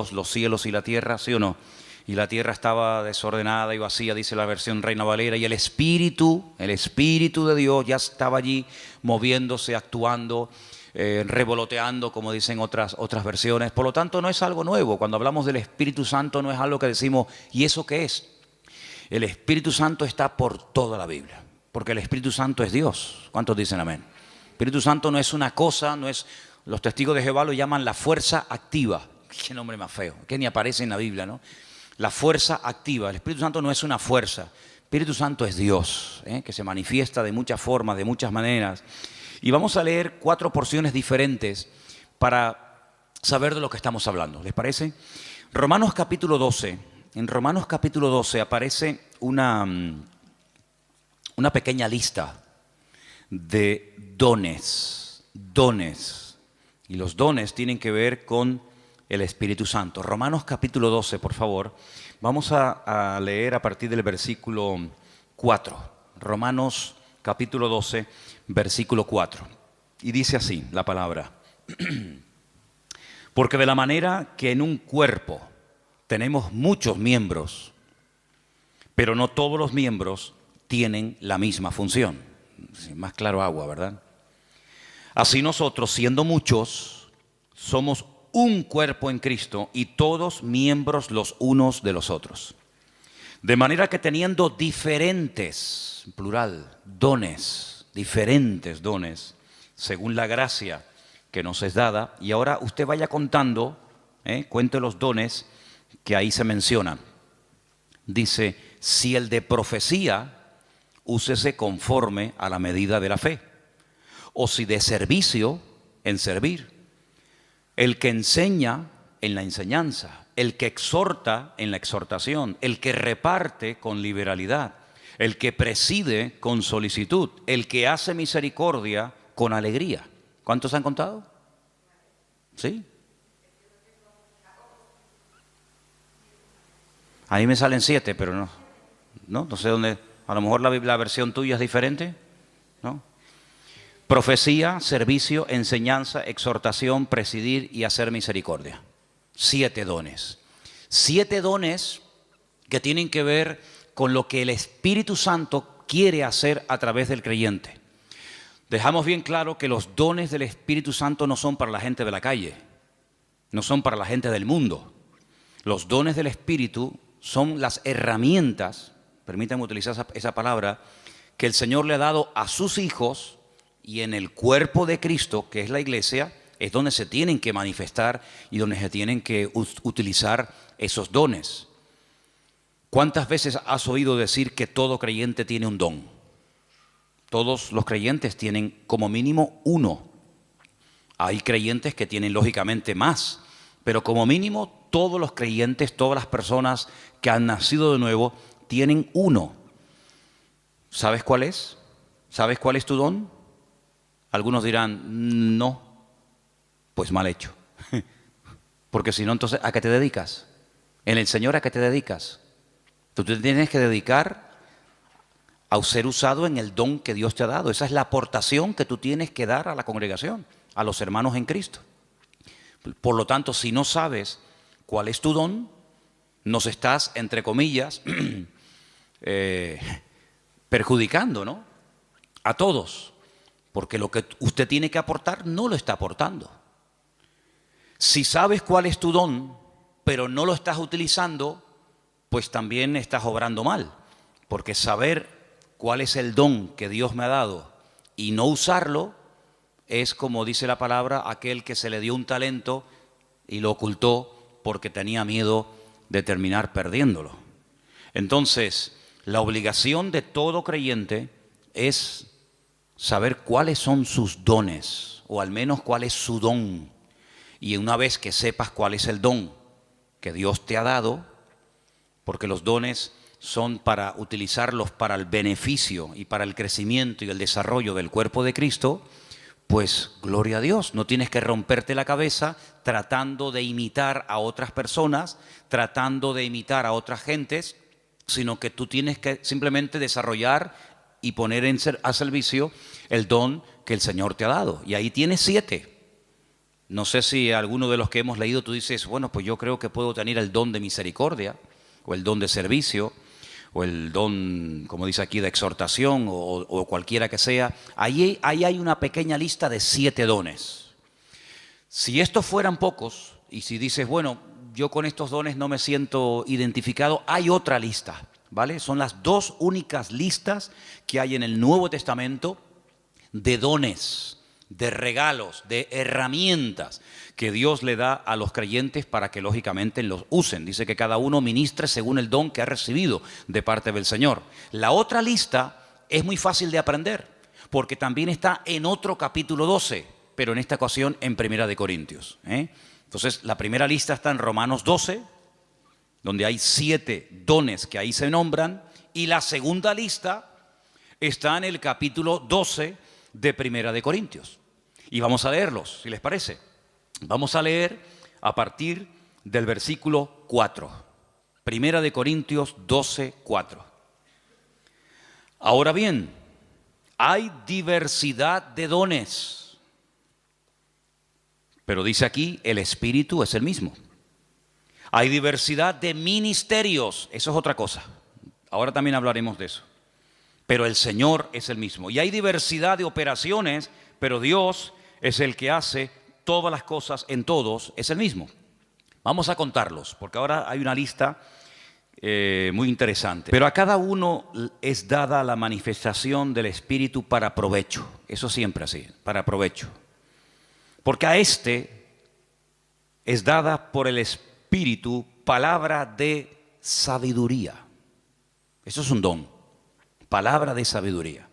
Dios los cielos y la tierra, ¿sí o no? Y la tierra estaba desordenada y vacía, dice la versión Reina Valera, y el Espíritu de Dios ya estaba allí moviéndose, actuando, revoloteando, como dicen otras versiones. Por lo tanto, no es algo nuevo. Cuando hablamos del Espíritu Santo, no es algo que decimos, ¿y eso qué es? El Espíritu Santo está por toda la Biblia, porque el Espíritu Santo es Dios. ¿Cuántos dicen amén? El Espíritu Santo no es una cosa, no es... Los testigos de Jehová lo llaman la fuerza activa. Qué nombre más feo, que ni aparece en la Biblia, ¿no? La fuerza activa. El Espíritu Santo no es una fuerza. El Espíritu Santo es Dios, que se manifiesta de muchas formas, de muchas maneras. Y vamos a leer 4 porciones diferentes para saber de lo que estamos hablando. ¿Les parece? Romanos capítulo 12. En Romanos capítulo 12 aparece una pequeña lista de dones. Y los dones tienen que ver con el Espíritu Santo. Romanos capítulo 12, por favor. Vamos a leer a partir del versículo 4. Romanos capítulo 12, versículo 4. Y dice así la palabra. Porque de la manera que en un cuerpo tenemos muchos miembros, pero no todos los miembros tienen la misma función. Más claro agua, ¿verdad? Así nosotros, siendo muchos, somos un cuerpo en Cristo y todos miembros los unos de los otros. De manera que teniendo diferentes, plural, dones, diferentes dones, según la gracia que nos es dada. Y ahora usted vaya contando, cuente los dones que ahí se mencionan. Dice, si el de profecía, úsese conforme a la medida de la fe. O si de servicio, en servir. El que enseña, en la enseñanza. El que exhorta, en la exhortación. El que reparte, con liberalidad. El que preside, con solicitud. El que hace misericordia, con alegría. ¿Cuántos han contado? ¿Sí? A mí me salen 7, pero no sé dónde. A lo mejor la versión tuya es diferente, ¿no? Profecía, servicio, enseñanza, exhortación, presidir y hacer misericordia. 7 dones. 7 dones que tienen que ver con lo que el Espíritu Santo quiere hacer a través del creyente. Dejamos bien claro que los dones del Espíritu Santo no son para la gente de la calle, no son para la gente del mundo. Los dones del Espíritu son las herramientas, permítanme utilizar esa palabra, que el Señor le ha dado a sus hijos. Y en el cuerpo de Cristo, que es la iglesia, es donde se tienen que manifestar y donde se tienen que utilizar esos dones. ¿Cuántas veces has oído decir que todo creyente tiene un don? Todos los creyentes tienen como mínimo uno. Hay creyentes que tienen lógicamente más, pero como mínimo todos los creyentes, todas las personas que han nacido de nuevo, tienen uno. ¿Sabes cuál es? ¿Sabes cuál es tu don? Algunos dirán, no, pues mal hecho. Porque si no, entonces, ¿a qué te dedicas? En el Señor, ¿a qué te dedicas? Tú te tienes que dedicar a ser usado en el don que Dios te ha dado. Esa es la aportación que tú tienes que dar a la congregación, a los hermanos en Cristo. Por lo tanto, si no sabes cuál es tu don, nos estás, entre comillas, perjudicando, ¿no? A todos. Porque lo que usted tiene que aportar no lo está aportando. Si sabes cuál es tu don, pero no lo estás utilizando, pues también estás obrando mal. Porque saber cuál es el don que Dios me ha dado y no usarlo es, como dice la palabra, aquel que se le dio un talento y lo ocultó porque tenía miedo de terminar perdiéndolo. Entonces, la obligación de todo creyente es saber cuáles son sus dones, o al menos cuál es su don. Y una vez que sepas cuál es el don que Dios te ha dado, porque los dones son para utilizarlos para el beneficio y para el crecimiento y el desarrollo del cuerpo de Cristo, pues gloria a Dios. No tienes que romperte la cabeza tratando de imitar a otras personas, tratando de imitar a otras gentes, sino que tú tienes que simplemente desarrollar y poner a servicio el don que el Señor te ha dado. Y ahí tienes 7. No sé si alguno de los que hemos leído tú dices, bueno, pues yo creo que puedo tener el don de misericordia, o el don de servicio, o el don, como dice aquí, de exhortación, o cualquiera que sea. Ahí hay una pequeña lista de 7 dones. Si estos fueran pocos, y si dices, bueno, yo con estos dones no me siento identificado, hay otra lista, ¿vale? Son las 2 únicas listas que hay en el Nuevo Testamento de dones, de regalos, de herramientas que Dios le da a los creyentes para que lógicamente los usen. Dice que cada uno ministre según el don que ha recibido de parte del Señor. La otra lista es muy fácil de aprender, porque también está en otro capítulo 12, pero en esta ocasión en Primera de Corintios. Entonces, la primera lista está en Romanos 12, donde hay 7 dones que ahí se nombran, y la segunda lista está en el capítulo 12 de Primera de Corintios. Y vamos a leerlos, si les parece. Vamos a leer a partir del versículo 4. Primera de Corintios 12, 4. Ahora bien, hay diversidad de dones, pero dice aquí, el Espíritu es el mismo. Hay diversidad de ministerios, eso es otra cosa. Ahora también hablaremos de eso. Pero el Señor es el mismo. Y hay diversidad de operaciones, pero Dios es el que hace todas las cosas en todos, es el mismo. Vamos a contarlos, porque ahora hay una lista muy interesante. Pero a cada uno es dada la manifestación del Espíritu para provecho. Eso siempre así, para provecho. Porque a este es dada por el Espíritu palabra de sabiduría. Eso es un don, palabra de sabiduría.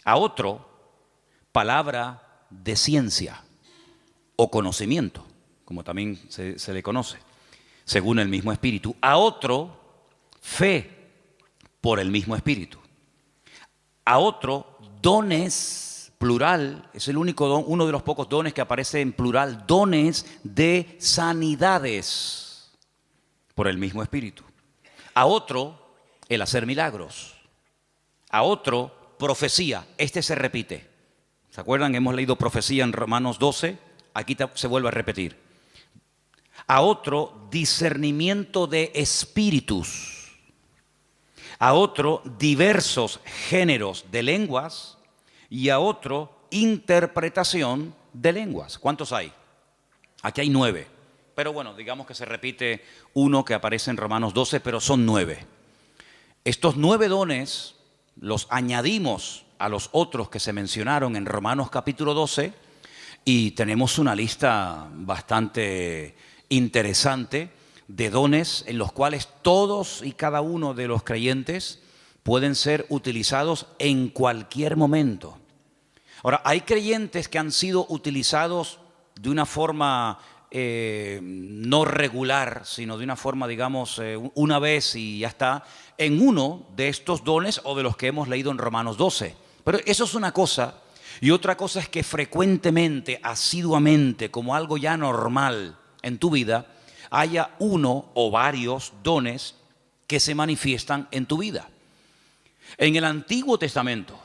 A otro, palabra de ciencia o conocimiento, como también se le conoce, según el mismo Espíritu. A otro, fe por el mismo Espíritu. A otro, dones, plural, es el único don, uno de los pocos dones que aparece en plural, dones de sanidades por el mismo Espíritu. A otro, el hacer milagros. A otro, profecía. Este se repite. ¿Se acuerdan? Hemos leído profecía en Romanos 12. Aquí se vuelve a repetir. A otro, discernimiento de espíritus. A otro, diversos géneros de lenguas. Y a otro, interpretación de lenguas. ¿Cuántos hay? Aquí hay 9. Pero bueno, digamos que se repite uno que aparece en Romanos 12, pero son 9. Estos 9 dones los añadimos a los otros que se mencionaron en Romanos capítulo 12 y tenemos una lista bastante interesante de dones en los cuales todos y cada uno de los creyentes pueden ser utilizados en cualquier momento. Ahora, hay creyentes que han sido utilizados de una forma no regular, sino de una forma, digamos, una vez y ya está, en uno de estos dones o de los que hemos leído en Romanos 12. Pero eso es una cosa, y otra cosa es que frecuentemente, asiduamente, como algo ya normal en tu vida, haya uno o varios dones que se manifiestan en tu vida. En el Antiguo Testamento,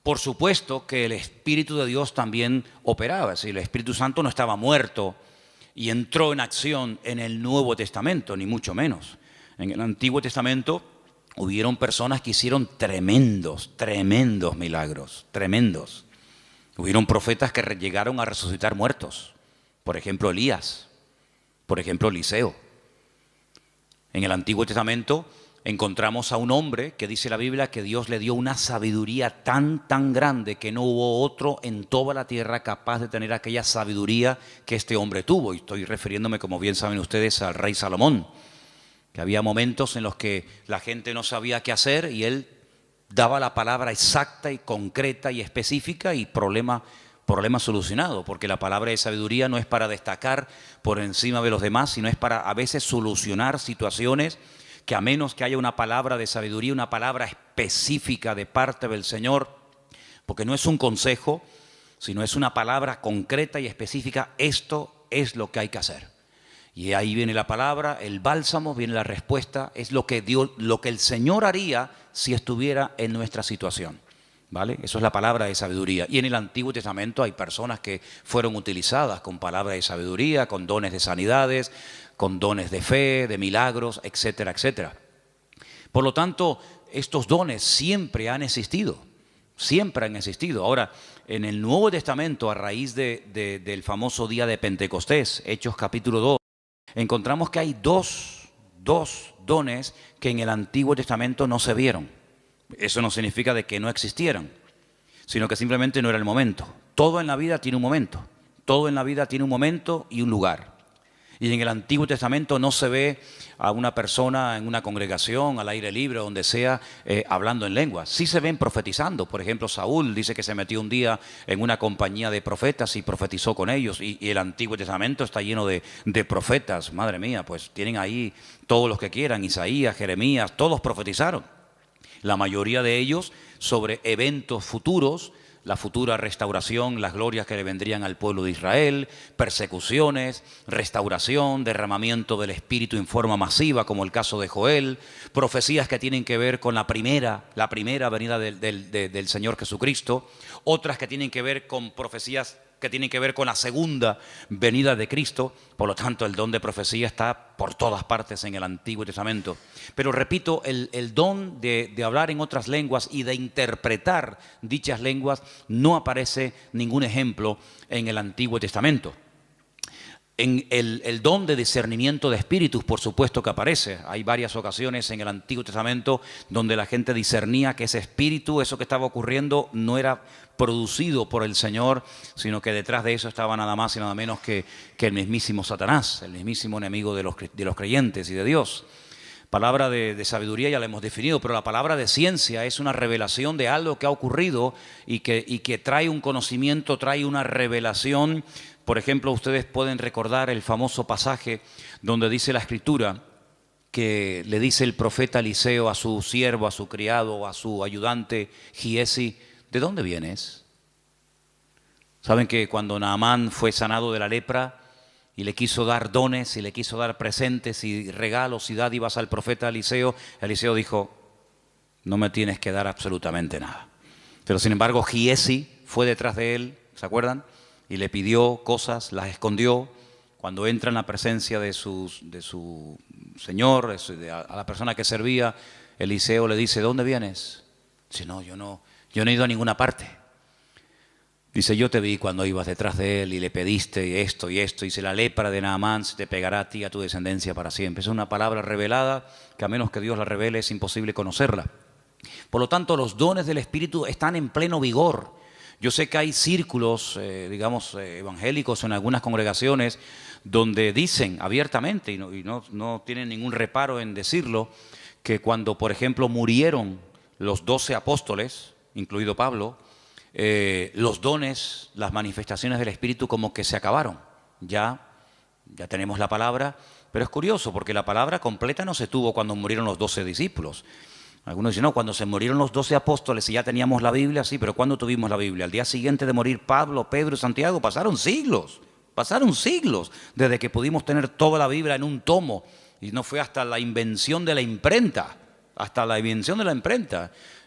por supuesto que el Espíritu de Dios también operaba, es decir, el Espíritu Santo no estaba muerto y entró en acción en el Nuevo Testamento, ni mucho menos. En el Antiguo Testamento hubieron personas que hicieron tremendos milagros, tremendos. Hubieron profetas que llegaron a resucitar muertos, por ejemplo Elías, por ejemplo Eliseo. En el Antiguo Testamento encontramos a un hombre que dice la Biblia que Dios le dio una sabiduría tan grande que no hubo otro en toda la tierra capaz de tener aquella sabiduría que este hombre tuvo. Y estoy refiriéndome, como bien saben ustedes, al rey Salomón, que había momentos en los que la gente no sabía qué hacer y él daba la palabra exacta y concreta y específica y problema solucionado, porque la palabra de sabiduría no es para destacar por encima de los demás, sino es para a veces solucionar situaciones que a menos que haya una palabra de sabiduría, una palabra específica de parte del Señor, porque no es un consejo, sino es una palabra concreta y específica, esto es lo que hay que hacer. Y ahí viene la palabra, el bálsamo, viene la respuesta, es lo que el Señor haría si estuviera en nuestra situación. ¿vale? Eso es la palabra de sabiduría. Y en el Antiguo Testamento hay personas que fueron utilizadas con palabra de sabiduría, con dones de sanidades, con dones de fe, de milagros, etcétera, etcétera. Por lo tanto, estos dones siempre han existido. Siempre han existido. Ahora, en el Nuevo Testamento, a raíz del famoso día de Pentecostés, Hechos capítulo 2, encontramos que hay dos dones que en el Antiguo Testamento no se vieron. Eso no significa de que no existieran, sino que simplemente no era el momento. Todo en la vida tiene un momento. Todo en la vida tiene un momento y un lugar. Y en el Antiguo Testamento no se ve a una persona en una congregación, al aire libre, donde sea, hablando en lenguas. Sí se ven profetizando. Por ejemplo, Saúl dice que se metió un día en una compañía de profetas y profetizó con ellos. Y el Antiguo Testamento está lleno de profetas. Madre mía, pues tienen ahí todos los que quieran. Isaías, Jeremías, todos profetizaron. La mayoría de ellos sobre eventos futuros, la futura restauración, las glorias que le vendrían al pueblo de Israel, persecuciones, restauración, derramamiento del Espíritu en forma masiva, como el caso de Joel, profecías que tienen que ver con la primera venida del Señor Jesucristo, otras que tienen que ver con profecías que tienen que ver con la segunda venida de Cristo. Por lo tanto, el don de profecía está por todas partes en el Antiguo Testamento. Pero repito, el don de hablar en otras lenguas y de interpretar dichas lenguas no aparece ningún ejemplo en el Antiguo Testamento. En el don de discernimiento de espíritus, por supuesto que aparece. Hay varias ocasiones en el Antiguo Testamento donde la gente discernía que ese espíritu, eso que estaba ocurriendo, no era producido por el Señor, sino que detrás de eso estaba nada más y nada menos que el mismísimo Satanás, el mismísimo enemigo de los creyentes y de Dios. Palabra de sabiduría ya la hemos definido, pero la palabra de ciencia es una revelación de algo que ha ocurrido y que trae un conocimiento, trae una revelación. Por ejemplo, ustedes pueden recordar el famoso pasaje donde dice la Escritura que le dice el profeta Eliseo a su siervo, a su criado, a su ayudante Giesi: ¿de dónde vienes? Saben que cuando Naamán fue sanado de la lepra y le quiso dar dones y le quiso dar presentes y regalos y dádivas al profeta Eliseo, Eliseo dijo: no me tienes que dar absolutamente nada. Pero sin embargo Giesi fue detrás de él, ¿se acuerdan? Y le pidió cosas, las escondió. Cuando entra en la presencia de su señor, a la persona que servía, Eliseo le dice: ¿dónde vienes? Dice: no, yo no he ido a ninguna parte. Dice: yo te vi cuando ibas detrás de él y le pediste esto y esto. Dice: la lepra de Naamán se te pegará a ti y a tu descendencia para siempre. Es una palabra revelada que a menos que Dios la revele es imposible conocerla. Por lo tanto, los dones del Espíritu están en pleno vigor. Yo sé que hay círculos, evangélicos en algunas congregaciones donde dicen abiertamente, y no tienen ningún reparo en decirlo, que cuando, por ejemplo, murieron los 12 apóstoles, incluido Pablo, los dones, las manifestaciones del Espíritu como que se acabaron. Ya tenemos la palabra, pero es curioso porque la palabra completa no se tuvo cuando murieron los 12 discípulos. Algunos dicen: no, cuando se murieron los 12 apóstoles y ya teníamos la Biblia, sí, pero ¿cuándo tuvimos la Biblia? Al día siguiente de morir Pablo, Pedro y Santiago, pasaron siglos desde que pudimos tener toda la Biblia en un tomo. Y no fue hasta la invención de la imprenta,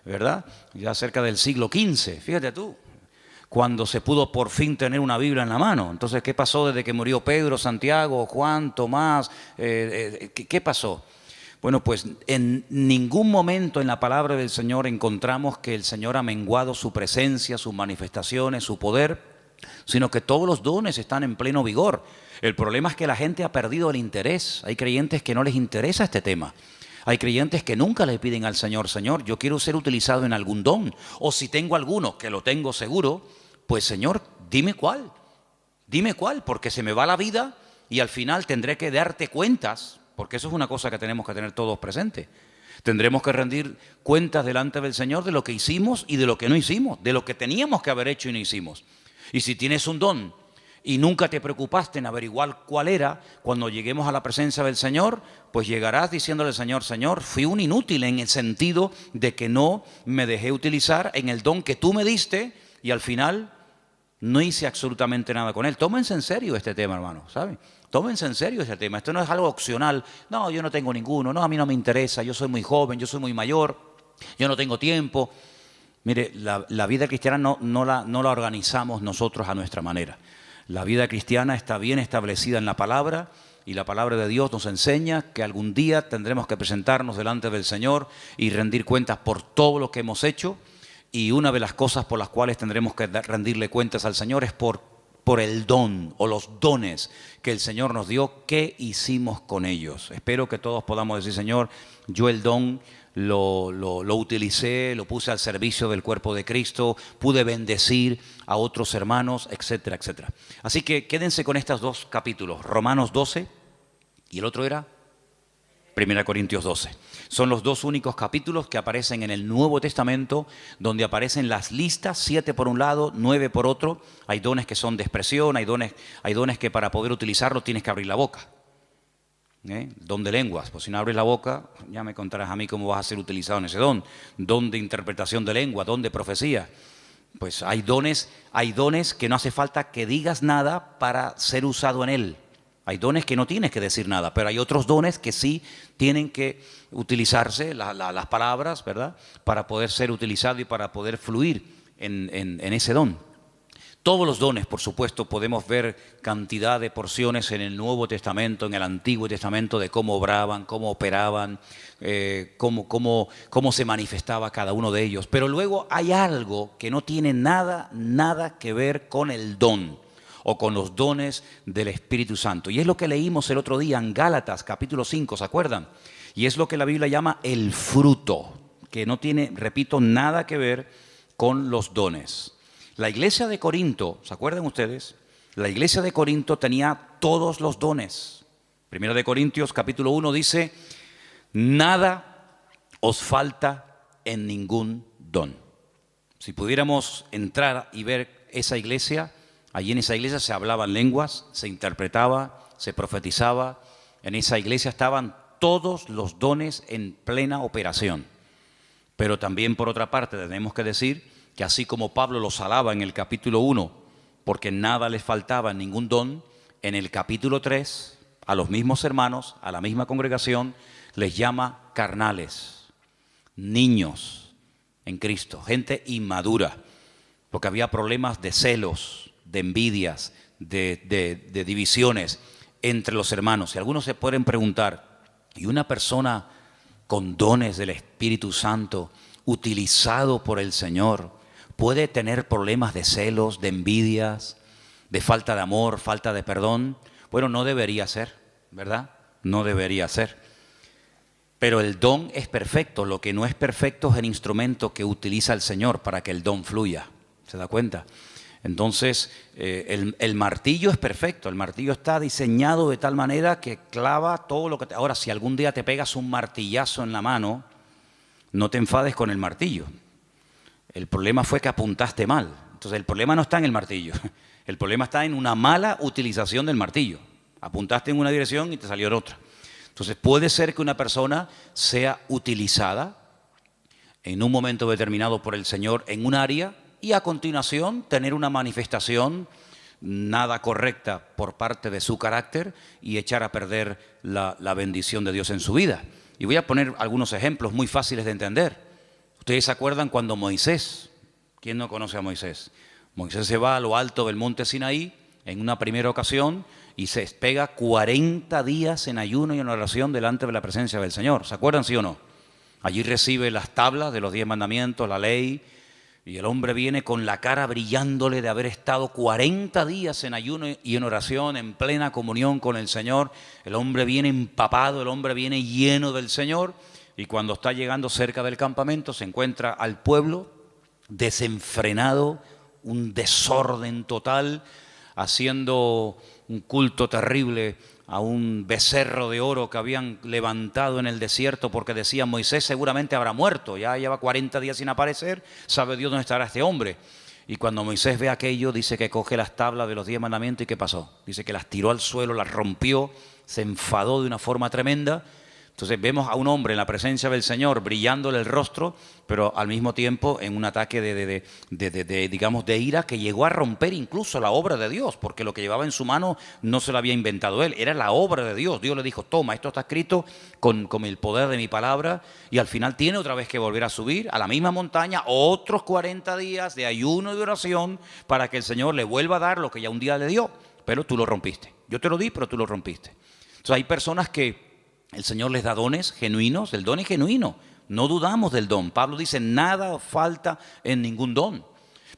¿verdad? Ya cerca del siglo XV, fíjate tú, cuando se pudo por fin tener una Biblia en la mano. Entonces, ¿qué pasó desde que murió Pedro, Santiago, Juan, Tomás? ¿Qué pasó? Bueno, pues en ningún momento en la palabra del Señor encontramos que el Señor ha menguado su presencia, sus manifestaciones, su poder, sino que todos los dones están en pleno vigor. El problema es que la gente ha perdido el interés. Hay creyentes que no les interesa este tema. Hay creyentes que nunca le piden al Señor: Señor, yo quiero ser utilizado en algún don. O si tengo alguno, que lo tengo seguro, pues Señor, dime cuál, porque se me va la vida y al final tendré que darte cuentas. Porque eso es una cosa que tenemos que tener todos presentes. Tendremos que rendir cuentas delante del Señor de lo que hicimos y de lo que no hicimos, de lo que teníamos que haber hecho y no hicimos. Y si tienes un don y nunca te preocupaste en averiguar cuál era, cuando lleguemos a la presencia del Señor, pues llegarás diciéndole: Señor, Señor, fui un inútil en el sentido de que no me dejé utilizar en el don que tú me diste y al final no hice absolutamente nada con él. Tómense en serio este tema, hermano, ¿saben? Tómense en serio este tema. Esto no es algo opcional. No, yo no tengo ninguno. No, a mí no me interesa. Yo soy muy joven, yo soy muy mayor. Yo no tengo tiempo. Mire, la vida cristiana no la organizamos nosotros a nuestra manera. La vida cristiana está bien establecida en la palabra, y la palabra de Dios nos enseña que algún día tendremos que presentarnos delante del Señor y rendir cuentas por todo lo que hemos hecho. Y una de las cosas por las cuales tendremos que rendirle cuentas al Señor es por el don o los dones que el Señor nos dio. ¿Qué hicimos con ellos? Espero que todos podamos decir: Señor, yo el don lo utilicé, lo puse al servicio del cuerpo de Cristo, pude bendecir a otros hermanos, etcétera, etcétera. Así que quédense con estos dos capítulos, Romanos 12 y el otro era 1 Corintios 12. Son los dos únicos capítulos que aparecen en el Nuevo Testamento, donde aparecen las listas, 7 por un lado, 9 por otro. Hay dones que son de expresión, hay dones que para poder utilizarlo tienes que abrir la boca. Don de lenguas, pues si no abres la boca, ya me contarás a mí cómo vas a ser utilizado en ese don. Don de interpretación de lengua, don de profecía. Pues hay dones que no hace falta que digas nada para ser usado en él. Hay dones que no tienes que decir nada, pero hay otros dones que sí tienen que utilizarse, las palabras, ¿verdad?, para poder ser utilizado y para poder fluir en ese don. Todos los dones, por supuesto, podemos ver cantidad de porciones en el Nuevo Testamento, en el Antiguo Testamento, de cómo obraban, cómo operaban, cómo se manifestaba cada uno de ellos. Pero luego hay algo que no tiene nada que ver con el don o con los dones del Espíritu Santo. Y es lo que leímos el otro día en Gálatas, capítulo 5, ¿se acuerdan? Y es lo que la Biblia llama el fruto, que no tiene, repito, nada que ver con los dones. La iglesia de Corinto, ¿se acuerdan ustedes? La iglesia de Corinto tenía todos los dones. Primera de Corintios, capítulo 1, dice: nada os falta en ningún don. Si pudiéramos entrar y ver esa iglesia, allí en esa iglesia se hablaban lenguas, se interpretaba, se profetizaba. En esa iglesia estaban todos los dones en plena operación. Pero también, por otra parte, tenemos que decir que así como Pablo los alaba en el capítulo 1, porque nada les faltaba, ningún don, en el capítulo 3, a los mismos hermanos, a la misma congregación, les llama carnales, niños en Cristo, gente inmadura, porque había problemas de celos, de envidias, de divisiones entre los hermanos. Y algunos se pueden preguntar: ¿y una persona con dones del Espíritu Santo, utilizado por el Señor, puede tener problemas de celos, de envidias, de falta de amor, falta de perdón? Bueno, no debería ser, ¿verdad? No debería ser. Pero el don es perfecto. Lo que no es perfecto es el instrumento que utiliza el Señor para que el don fluya. ¿Se da cuenta? Entonces, el martillo es perfecto. El martillo está diseñado de tal manera que clava todo lo que... Ahora, si algún día te pegas un martillazo en la mano, no te enfades con el martillo. El problema fue que apuntaste mal. Entonces el problema no está en el martillo. El problema está en una mala utilización del martillo. Apuntaste en una dirección y te salió en otra. Entonces puede ser que una persona sea utilizada en un momento determinado por el Señor en un área y a continuación tener una manifestación nada correcta por parte de su carácter y echar a perder la bendición de Dios en su vida. Y voy a poner algunos ejemplos muy fáciles de entender. Ustedes se acuerdan cuando Moisés, ¿quién no conoce a Moisés? Moisés se va a lo alto del monte Sinaí en una primera ocasión y se pega 40 días en ayuno y en oración delante de la presencia del Señor. ¿Se acuerdan, sí o no? Allí recibe las tablas de los 10 mandamientos, la ley, y el hombre viene con la cara brillándole de haber estado 40 días en ayuno y en oración, en plena comunión con el Señor. El hombre viene empapado, el hombre viene lleno del Señor. Y cuando está llegando cerca del campamento se encuentra al pueblo desenfrenado, un desorden total, haciendo un culto terrible a un becerro de oro que habían levantado en el desierto porque decían: Moisés seguramente habrá muerto, ya lleva 40 días sin aparecer, sabe Dios dónde estará este hombre. Y cuando Moisés ve aquello, dice que coge las tablas de los 10 mandamientos y ¿qué pasó? Dice que las tiró al suelo, las rompió, se enfadó de una forma tremenda. Entonces vemos a un hombre en la presencia del Señor brillándole el rostro, pero al mismo tiempo en un ataque digamos, de ira que llegó a romper incluso la obra de Dios, porque lo que llevaba en su mano no se lo había inventado él, era la obra de Dios. Dios le dijo, toma, esto está escrito con el poder de mi palabra, y al final tiene otra vez que volver a subir a la misma montaña, otros 40 días de ayuno y de oración para que el Señor le vuelva a dar lo que ya un día le dio, pero tú lo rompiste. Yo te lo di, pero tú lo rompiste. Entonces hay personas que el Señor les da dones genuinos, el don es genuino, no dudamos del don. Pablo dice, nada falta en ningún don.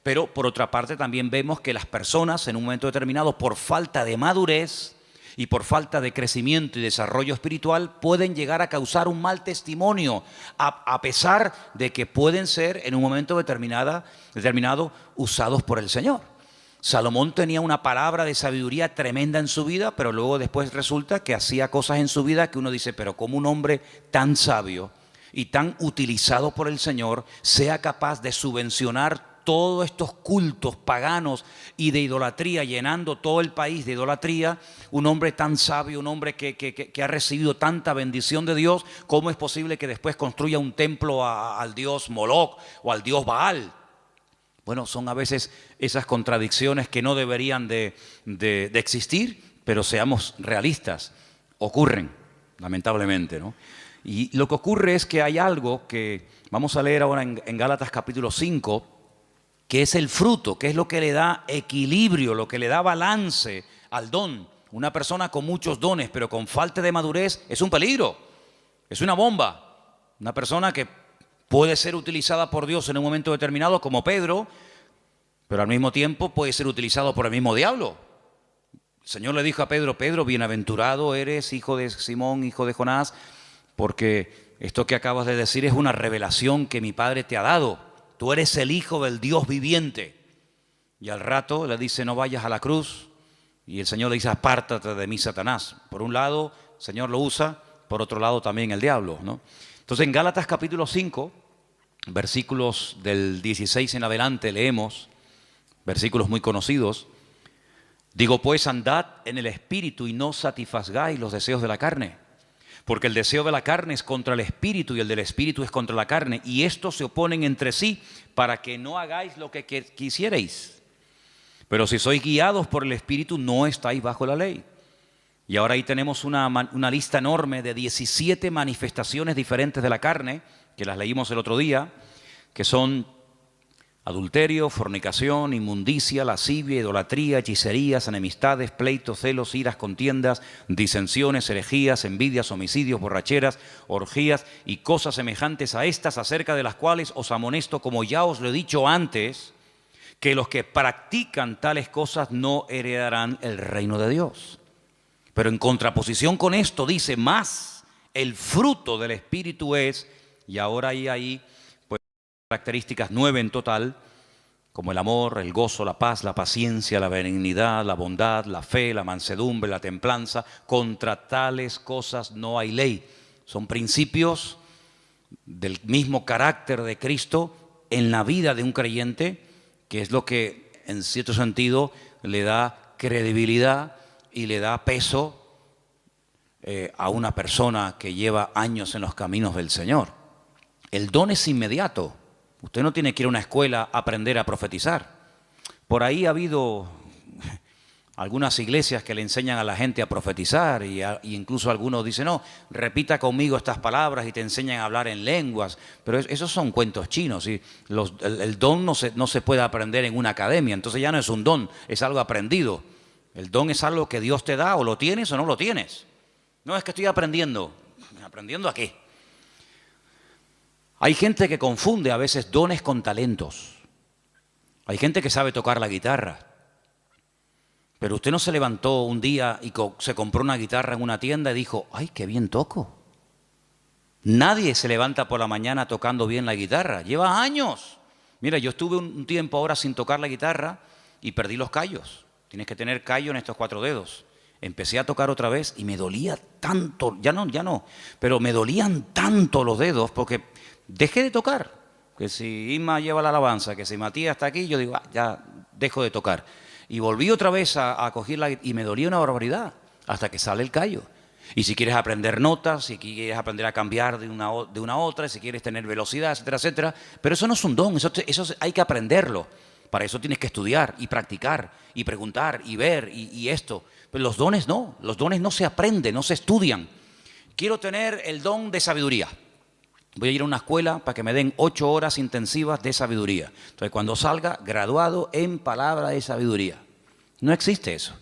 Pero por otra parte también vemos que las personas en un momento determinado, por falta de madurez y por falta de crecimiento y desarrollo espiritual, pueden llegar a causar un mal testimonio, a pesar de que pueden ser en un momento determinado usados por el Señor. Salomón tenía una palabra de sabiduría tremenda en su vida, pero luego después resulta que hacía cosas en su vida que uno dice, pero ¿cómo un hombre tan sabio y tan utilizado por el Señor sea capaz de subvencionar todos estos cultos paganos y de idolatría, llenando todo el país de idolatría? Un hombre tan sabio, un hombre que ha recibido tanta bendición de Dios, ¿cómo es posible que después construya un templo al dios Moloc o al dios Baal? Bueno, son a veces esas contradicciones que no deberían de existir, pero seamos realistas, ocurren, lamentablemente, ¿no? Y lo que ocurre es que hay algo que vamos a leer ahora en Gálatas capítulo 5, que es el fruto, que es lo que le da equilibrio, lo que le da balance al don. Una persona con muchos dones, pero con falta de madurez, es un peligro, es una bomba. Una persona que puede ser utilizada por Dios en un momento determinado, como Pedro, pero al mismo tiempo puede ser utilizado por el mismo diablo. El Señor le dijo a Pedro, Pedro, bienaventurado eres, hijo de Simón, hijo de Jonás, porque esto que acabas de decir es una revelación que mi Padre te ha dado. Tú eres el Hijo del Dios viviente. Y al rato le dice, no vayas a la cruz. Y el Señor le dice, apártate de mí, Satanás. Por un lado, el Señor lo usa, por otro lado también el diablo, ¿no? Entonces en Gálatas capítulo 5, versículos del 16 en adelante leemos, versículos muy conocidos. Digo pues, andad en el Espíritu y no satisfagáis los deseos de la carne. Porque el deseo de la carne es contra el Espíritu y el del Espíritu es contra la carne. Y estos se oponen entre sí para que no hagáis lo que quisierais. Pero si sois guiados por el Espíritu, no estáis bajo la ley. Y ahora ahí tenemos una lista enorme de 17 manifestaciones diferentes de la carne, que las leímos el otro día, que son adulterio, fornicación, inmundicia, lascivia, idolatría, hechicerías, enemistades, pleitos, celos, iras, contiendas, disensiones, herejías, envidias, homicidios, borracheras, orgías y cosas semejantes a estas, acerca de las cuales os amonesto, como ya os lo he dicho antes, que los que practican tales cosas no heredarán el reino de Dios. Pero en contraposición con esto dice, más el fruto del Espíritu es, y ahora hay ahí pues características 9 en total, como el amor, el gozo, la paz, la paciencia, la benignidad, la bondad, la fe, la mansedumbre, la templanza. Contra tales cosas no hay ley. Son principios del mismo carácter de Cristo en la vida de un creyente, que es lo que en cierto sentido le da credibilidad y le da peso a una persona que lleva años en los caminos del Señor. El don es inmediato. Usted no tiene que ir a una escuela a aprender a profetizar. Por ahí ha habido algunas iglesias que le enseñan a la gente a profetizar y incluso algunos dicen, no, repita conmigo estas palabras y te enseñan a hablar en lenguas. Pero esos son cuentos chinos. ¿Sí? El don no se puede aprender en una academia, entonces ya no es un don, es algo aprendido. El don es algo que Dios te da, o lo tienes o no lo tienes. No es que estoy aprendiendo. ¿Aprendiendo a qué? Hay gente que confunde a veces dones con talentos. Hay gente que sabe tocar la guitarra. Pero usted no se levantó un día y se compró una guitarra en una tienda y dijo, ¡ay, qué bien toco! Nadie se levanta por la mañana tocando bien la guitarra. Lleva años. Mira, yo estuve un tiempo ahora sin tocar la guitarra y perdí los callos. Tienes que tener callo en estos 4 dedos. Empecé a tocar otra vez y me dolía tanto, ya no, pero me dolían tanto los dedos porque dejé de tocar. Que si Isma lleva la alabanza, que si Matías está aquí, yo digo, ya dejo de tocar. Y volví otra vez a coger y me dolía una barbaridad hasta que sale el callo. Y si quieres aprender notas, si quieres aprender a cambiar de una a otra, si quieres tener velocidad, etcétera, etcétera. Pero eso no es un don, eso hay que aprenderlo. Para eso tienes que estudiar y practicar y preguntar y ver y esto. Pero los dones no se aprenden, no se estudian. Quiero tener el don de sabiduría. Voy a ir a una escuela para que me den 8 horas intensivas de sabiduría. Entonces, cuando salga, graduado en palabra de sabiduría. No existe eso.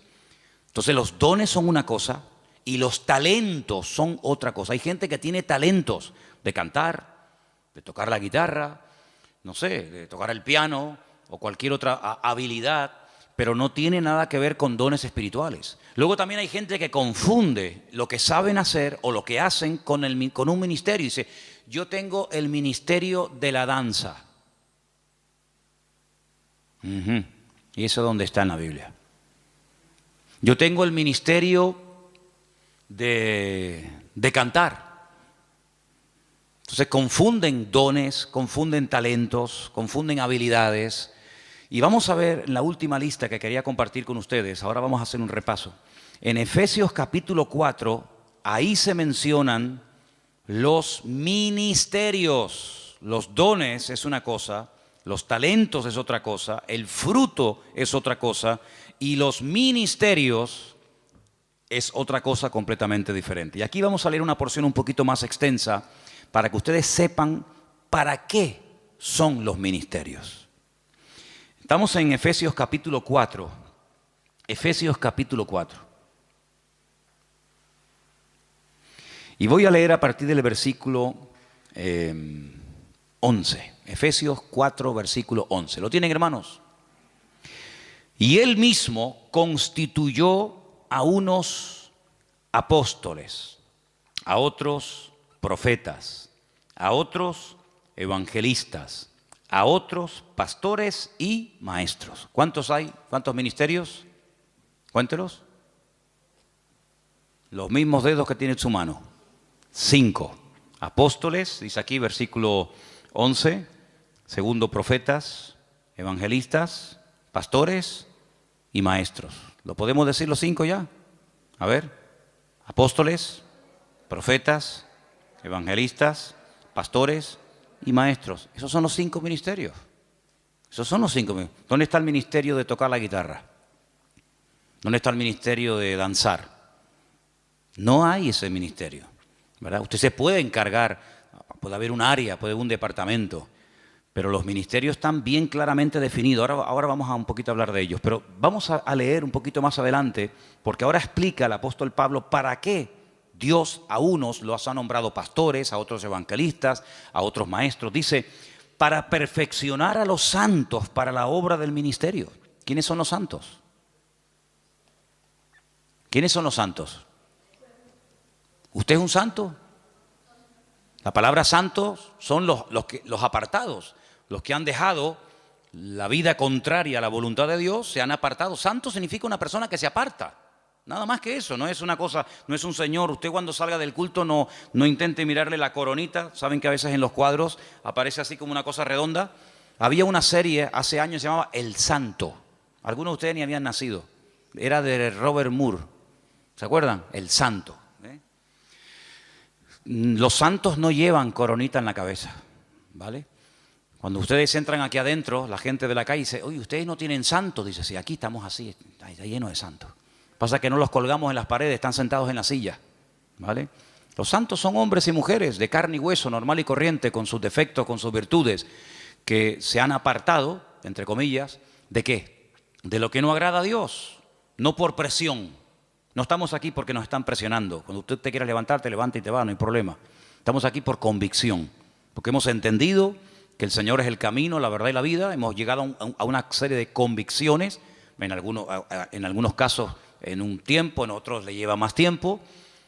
Entonces, los dones son una cosa y los talentos son otra cosa. Hay gente que tiene talentos de cantar, de tocar la guitarra, no sé, de tocar el piano o cualquier otra habilidad, pero no tiene nada que ver con dones espirituales. Luego también hay gente que confunde lo que saben hacer o lo que hacen con un ministerio. Dice, yo tengo el ministerio de la danza. ¿Y eso dónde está en la Biblia? Yo tengo el ministerio de cantar. Entonces confunden dones, confunden talentos, confunden habilidades. Y vamos a ver en la última lista que quería compartir con ustedes. Ahora vamos a hacer un repaso. En Efesios capítulo 4, ahí se mencionan los ministerios. Los dones es una cosa, los talentos es otra cosa, el fruto es otra cosa y los ministerios es otra cosa completamente diferente. Y aquí vamos a leer una porción un poquito más extensa para que ustedes sepan para qué son los ministerios. Estamos en Efesios capítulo 4. Efesios capítulo 4. Y voy a leer a partir del versículo 11. Efesios 4, versículo 11. ¿Lo tienen, hermanos? Y él mismo constituyó a unos apóstoles, a otros profetas, a otros evangelistas, a otros pastores y maestros. ¿Cuántos hay? ¿Cuántos ministerios? Cuéntelos. Los mismos dedos que tiene en su mano. 5. Apóstoles, dice aquí versículo 11. Segundo, profetas, evangelistas, pastores y maestros. ¿Lo podemos decir los 5 ya? A ver. Apóstoles, profetas, evangelistas, pastores y maestros. Esos son los 5 ministerios. Esos son los 5 ministerios. ¿Dónde está el ministerio de tocar la guitarra? ¿Dónde está el ministerio de danzar? No hay ese ministerio, ¿verdad? Usted se puede encargar, puede haber un área, puede haber un departamento, pero los ministerios están bien claramente definidos. Ahora vamos a un poquito a hablar de ellos, pero vamos a leer un poquito más adelante, porque ahora explica el apóstol Pablo para qué Dios a unos los ha nombrado pastores, a otros evangelistas, a otros maestros. Dice, para perfeccionar a los santos para la obra del ministerio. ¿Quiénes son los santos? ¿Quiénes son los santos? ¿Usted es un santo? La palabra santos son los apartados, los que han dejado la vida contraria a la voluntad de Dios, se han apartado. Santo significa una persona que se aparta. Nada más que eso, no es una cosa, no es un señor. Usted cuando salga del culto no intente mirarle la coronita. Saben que a veces en los cuadros aparece así como una cosa redonda. Había una serie hace años que se llamaba El Santo. Algunos de ustedes ni habían nacido. Era de Robert Moore. ¿Se acuerdan? El Santo. Los santos no llevan coronita en la cabeza, ¿vale? Cuando ustedes entran aquí adentro, la gente de la calle dice, oye, ¿ustedes no tienen santos? Dice, sí, aquí estamos así, está lleno de santos. Pasa que no los colgamos en las paredes, están sentados en la silla, ¿vale? Los santos son hombres y mujeres de carne y hueso, normal y corriente, con sus defectos, con sus virtudes, que se han apartado, entre comillas, ¿de qué? De lo que no agrada a Dios, no por presión. No estamos aquí porque nos están presionando. Cuando usted te quiera levantar, te levanta y te va, no hay problema. Estamos aquí por convicción, porque hemos entendido que el Señor es el camino, la verdad y la vida. Hemos llegado a una serie de convicciones, en algunos casos en un tiempo, en otros le lleva más tiempo,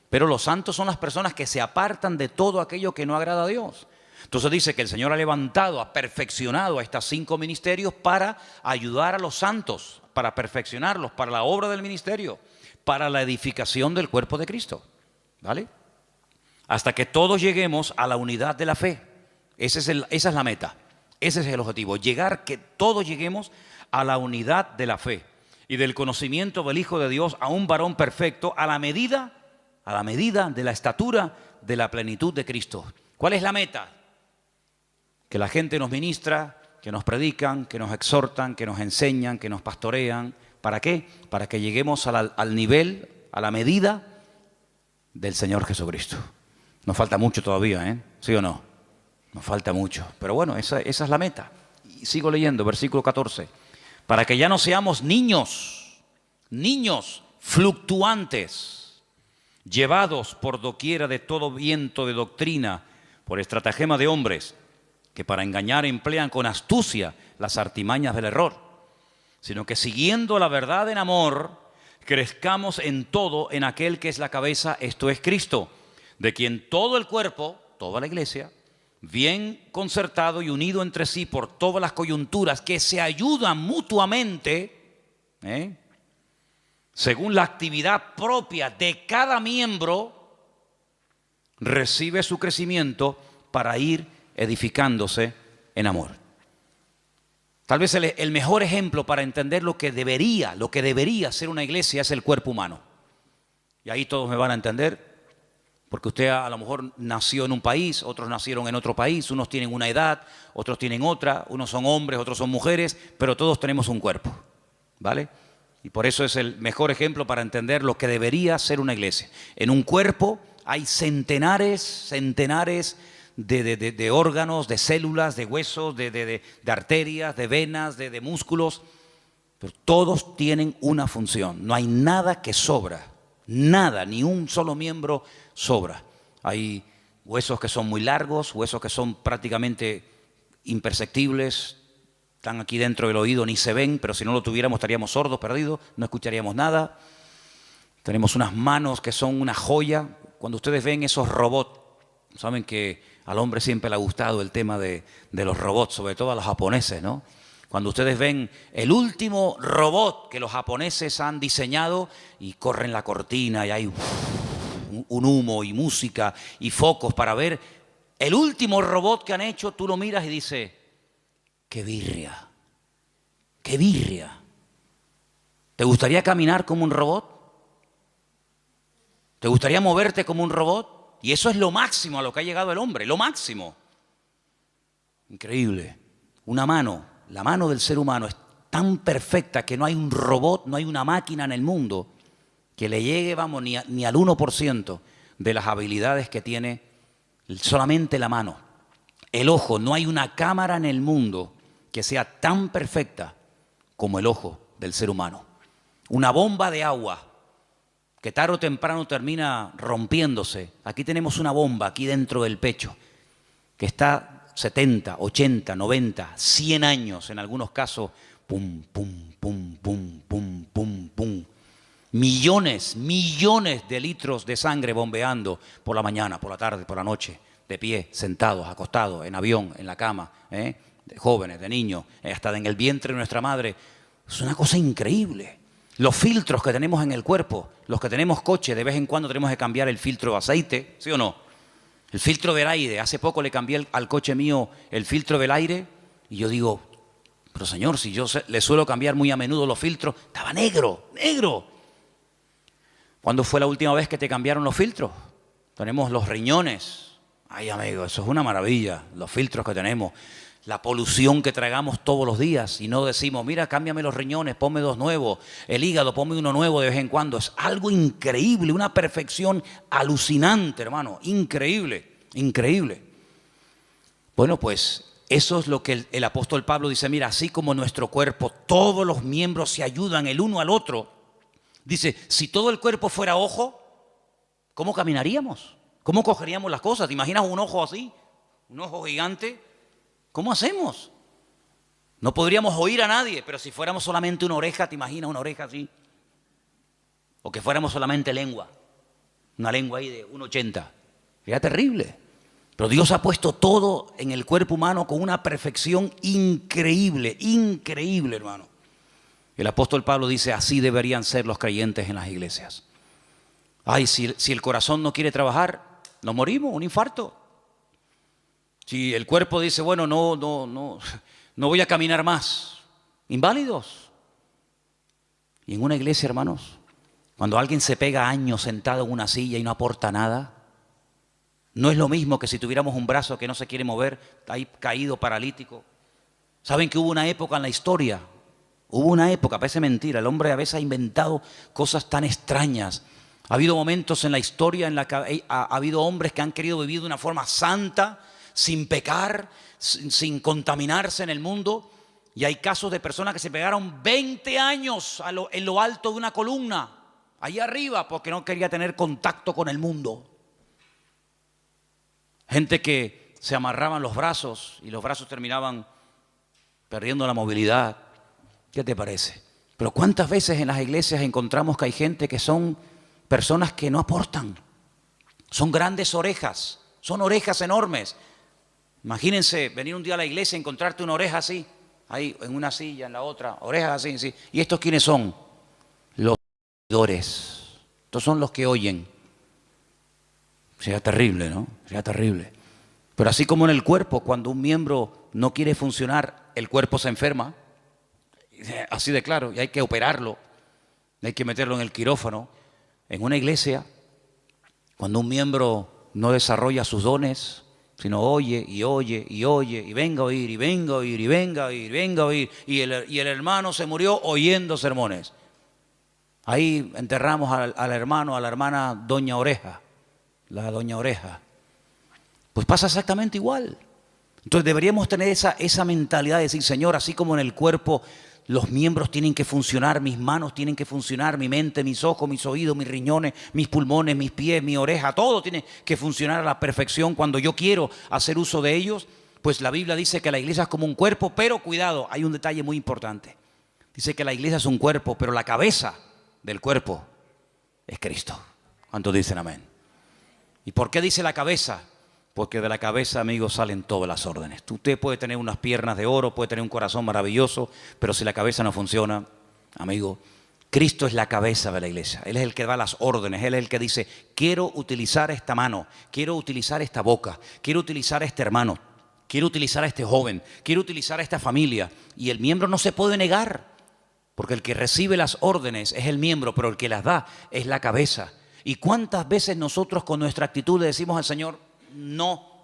pero los santos son las personas que se apartan de todo aquello que no agrada a Dios. Entonces dice que el Señor ha levantado, ha perfeccionado a estos 5 ministerios para ayudar a los santos, para perfeccionarlos, para la obra del ministerio, para la edificación del cuerpo de Cristo, ¿vale? Hasta que todos lleguemos a la unidad de la fe. Esa es la meta, ese es el objetivo, que todos lleguemos a la unidad de la fe y del conocimiento del Hijo de Dios, a un varón perfecto, a la medida a la medida de la estatura de la plenitud de Cristo. ¿Cuál es la meta? Que la gente nos ministra, que nos predican, que nos exhortan, que nos enseñan, que nos pastorean. ¿Para qué? Para que lleguemos al nivel, a la medida del Señor Jesucristo. Nos falta mucho todavía, ¿eh? ¿Sí o no? Nos falta mucho. Pero bueno, esa es la meta. Y sigo leyendo, versículo 14. Para que ya no seamos niños fluctuantes, llevados por doquiera de todo viento de doctrina, por estratagema de hombres, que para engañar emplean con astucia las artimañas del error, sino que siguiendo la verdad en amor, crezcamos en todo en aquel que es la cabeza, esto es Cristo, de quien todo el cuerpo, toda la iglesia, bien concertado y unido entre sí por todas las coyunturas que se ayudan mutuamente, según la actividad propia de cada miembro, recibe su crecimiento para ir edificándose en amor. Tal vez el mejor ejemplo para entender lo que debería ser una iglesia es el cuerpo humano. Y ahí todos me van a entender, porque usted a lo mejor nació en un país, otros nacieron en otro país, unos tienen una edad, otros tienen otra, unos son hombres, otros son mujeres, pero todos tenemos un cuerpo, ¿vale? Y por eso es el mejor ejemplo para entender lo que debería ser una iglesia. En un cuerpo hay centenares de órganos, de células, de huesos, de arterias, de venas, de músculos, pero todos tienen una función. No hay nada que sobra, nada, ni un solo miembro sobra. Hay huesos que son muy largos, huesos que son prácticamente imperceptibles, están aquí dentro del oído, ni se ven, pero si no lo tuviéramos estaríamos sordos, perdidos, no escucharíamos nada. Tenemos unas manos que son una joya. Cuando ustedes ven esos robots, saben que al hombre siempre le ha gustado el tema de los robots, sobre todo a los japoneses, ¿no? Cuando ustedes ven el último robot que los japoneses han diseñado y corren la cortina y hay un humo y música y focos para ver el último robot que han hecho, tú lo miras y dices, ¡qué birria! ¡Qué birria! ¿Te gustaría caminar como un robot? ¿Te gustaría moverte como un robot? Y eso es lo máximo a lo que ha llegado el hombre, lo máximo. Increíble. Una mano, la mano del ser humano es tan perfecta que no hay un robot, no hay una máquina en el mundo que le llegue, vamos, ni al 1% de las habilidades que tiene solamente la mano. El ojo, no hay una cámara en el mundo que sea tan perfecta como el ojo del ser humano. Una bomba de agua que tarde o temprano termina rompiéndose. Aquí tenemos una bomba aquí dentro del pecho que está 70, 80, 90, 100 años en algunos casos, pum, pum, pum, pum, pum, pum, pum. Millones de litros de sangre bombeando por la mañana, por la tarde, por la noche, de pie, sentados, acostados, en avión, en la cama, de jóvenes, de niños, hasta en el vientre de nuestra madre. Es una cosa increíble. Los filtros que tenemos en el cuerpo, los que tenemos coche, de vez en cuando tenemos que cambiar el filtro de aceite, ¿sí o no? El filtro del aire. Hace poco le cambié al coche mío el filtro del aire y yo digo, pero señor, si yo le suelo cambiar muy a menudo los filtros, estaba negro. ¿Cuándo fue la última vez que te cambiaron los filtros? Tenemos los riñones. Ay, amigo, eso es una maravilla, los filtros que tenemos. La polución que tragamos todos los días y no decimos, mira, cámbiame los riñones, ponme dos nuevos, el hígado, ponme uno nuevo de vez en cuando. Es algo increíble, una perfección alucinante, hermano, increíble. Bueno, pues eso es lo que el apóstol Pablo dice, mira, así como nuestro cuerpo, todos los miembros se ayudan el uno al otro. Dice, si todo el cuerpo fuera ojo, ¿cómo caminaríamos? ¿Cómo cogeríamos las cosas? ¿Te imaginas un ojo así? Un ojo gigante. ¿Cómo hacemos? No podríamos oír a nadie, pero si fuéramos solamente una oreja, ¿te imaginas una oreja así? O que fuéramos solamente lengua, una lengua ahí de 1,80. Sería terrible. Pero Dios ha puesto todo en el cuerpo humano con una perfección increíble, hermano. El apóstol Pablo dice, así deberían ser los creyentes en las iglesias. Ay, si el corazón no quiere trabajar, nos morimos, un infarto. Si el cuerpo dice, bueno, no voy a caminar más, inválidos. Y en una iglesia, hermanos, Cuando alguien se pega años sentado en una silla y no aporta nada, no es lo mismo que si tuviéramos un brazo que no se quiere mover, ahí caído, paralítico. ¿Saben que hubo una época en la historia? Hubo una época, parece mentira, el hombre a veces ha inventado cosas tan extrañas. Ha habido momentos en la historia en la que ha habido hombres que han querido vivir de una forma santa, sin pecar, sin contaminarse en el mundo. Y hay casos de personas que se pegaron 20 años en lo alto de una columna, ahí arriba, porque no quería tener contacto con el mundo. Gente que se amarraban los brazos y los brazos terminaban perdiendo la movilidad. ¿Qué te parece? Pero ¿cuántas veces en las iglesias encontramos que hay gente que son personas que no aportan? Son grandes orejas, son orejas enormes. Imagínense venir un día a la iglesia y encontrarte una oreja así, ahí en una silla, en la otra, orejas así, sí. ¿Y estos quiénes son? Los oidores. Estos son los que oyen. Sería terrible, ¿no? Sería terrible. Pero así como en el cuerpo, cuando un miembro no quiere funcionar, el cuerpo se enferma. Así de claro, y hay que operarlo, hay que meterlo en el quirófano. En una iglesia, cuando un miembro no desarrolla sus dones, sino oye y oye y oye, y venga a oír, y venga a oír, y venga a oír, y venga a oír, y el hermano se murió oyendo sermones. Ahí enterramos al hermano, a la hermana Doña Oreja, la Doña Oreja. Pues pasa exactamente igual. Entonces deberíamos tener esa mentalidad de decir, Señor, así como en el cuerpo los miembros tienen que funcionar, mis manos tienen que funcionar, mi mente, mis ojos, mis oídos, mis riñones, mis pulmones, mis pies, mi oreja, todo tiene que funcionar a la perfección cuando yo quiero hacer uso de ellos. Pues la Biblia dice que la iglesia es como un cuerpo, pero cuidado, hay un detalle muy importante. Dice que la iglesia es un cuerpo, pero la cabeza del cuerpo es Cristo. ¿Cuántos dicen amén? ¿Y por qué dice la cabeza? Porque de la cabeza, amigos, salen todas las órdenes. Usted puede tener unas piernas de oro, puede tener un corazón maravilloso, pero si la cabeza no funciona, amigo, Cristo es la cabeza de la iglesia. Él es el que da las órdenes, Él es el que dice, quiero utilizar esta mano, quiero utilizar esta boca, quiero utilizar a este hermano, quiero utilizar a este joven, quiero utilizar a esta familia. Y el miembro no se puede negar, porque el que recibe las órdenes es el miembro, pero el que las da es la cabeza. ¿Y cuántas veces nosotros con nuestra actitud le decimos al Señor, no,